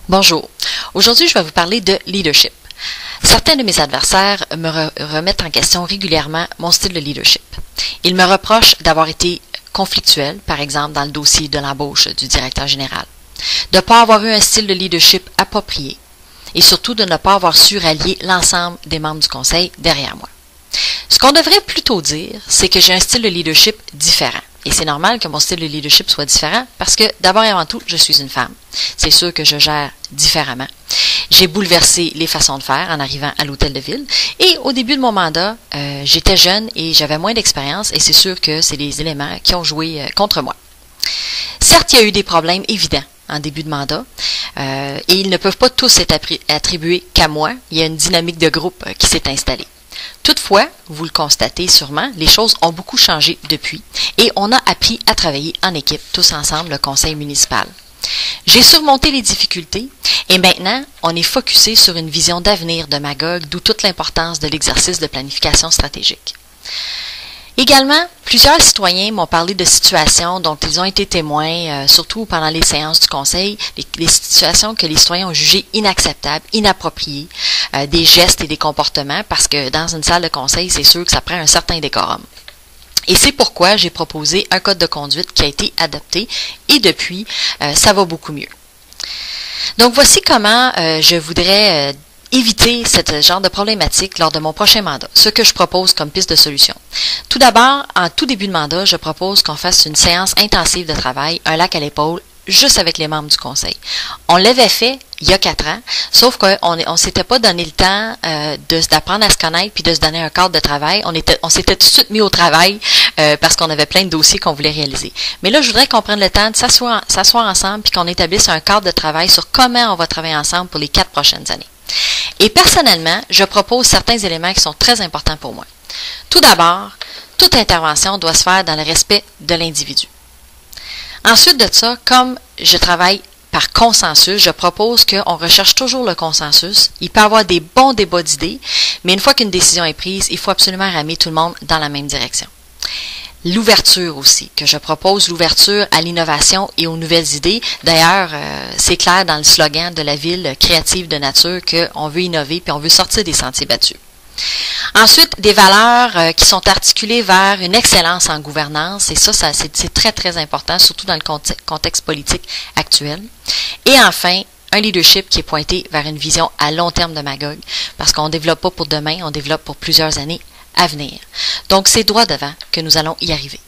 Bonjour. Aujourd'hui, je vais vous parler de leadership. Certains de mes adversaires me remettent en question régulièrement mon style de leadership. Ils me reprochent d'avoir été conflictuel, par exemple dans le dossier de l'embauche du directeur général, de ne pas avoir eu un style de leadership approprié et surtout de ne pas avoir su rallier l'ensemble des membres du conseil derrière moi. Ce qu'on devrait plutôt dire, c'est que j'ai un style de leadership différent. Et c'est normal que mon style de leadership soit différent parce que d'abord et avant tout, je suis une femme. C'est sûr que je gère différemment. J'ai bouleversé les façons de faire en arrivant à l'hôtel de ville. Et au début de mon mandat, j'étais jeune et j'avais moins d'expérience et c'est sûr que c'est les éléments qui ont joué contre moi. Certes, il y a eu des problèmes évidents en début de mandat et ils ne peuvent pas tous être attribués qu'à moi. Il y a une dynamique de groupe qui s'est installée. Toutefois, vous le constatez sûrement, les choses ont beaucoup changé depuis et on a appris à travailler en équipe, tous ensemble, le conseil municipal. J'ai surmonté les difficultés et maintenant, on est focusé sur une vision d'avenir de Magog, d'où toute l'importance de l'exercice de planification stratégique. Également, plusieurs citoyens m'ont parlé de situations dont ils ont été témoins, surtout pendant les séances du conseil, les situations que les citoyens ont jugées inacceptables, inappropriées, des gestes et des comportements, parce que dans une salle de conseil, c'est sûr que ça prend un certain décorum. Et c'est pourquoi j'ai proposé un code de conduite qui a été adopté, et depuis, ça va beaucoup mieux. Donc voici comment je voudrais éviter ce genre de problématique lors de mon prochain mandat, ce que je propose comme piste de solution. Tout d'abord, en tout début de mandat, je propose qu'on fasse une séance intensive de travail, un lac à l'épaule, juste avec les membres du conseil. On l'avait fait il y a 4 ans, sauf qu'on ne s'était pas donné le temps d'apprendre à se connaître puis de se donner un cadre de travail. On s'était tout de suite mis au travail parce qu'on avait plein de dossiers qu'on voulait réaliser. Mais là, je voudrais qu'on prenne le temps de s'asseoir ensemble puis qu'on établisse un cadre de travail sur comment on va travailler ensemble pour les 4 prochaines années. Et personnellement, je propose certains éléments qui sont très importants pour moi. Tout d'abord, toute intervention doit se faire dans le respect de l'individu. Ensuite de ça, comme je travaille par consensus, je propose qu'on recherche toujours le consensus. Il peut y avoir des bons débats d'idées, mais une fois qu'une décision est prise, il faut absolument ramener tout le monde dans la même direction. L'ouverture aussi, que je propose l'ouverture à l'innovation et aux nouvelles idées. D'ailleurs, c'est clair dans le slogan de la ville créative de nature qu'on veut innover puis on veut sortir des sentiers battus. Ensuite, des valeurs qui sont articulées vers une excellence en gouvernance, et ça c'est très, très important, surtout dans le contexte politique actuel. Et enfin, un leadership qui est pointé vers une vision à long terme de Magog, parce qu'on ne développe pas pour demain, on développe pour plusieurs années à venir. Donc, c'est droit devant que nous allons y arriver.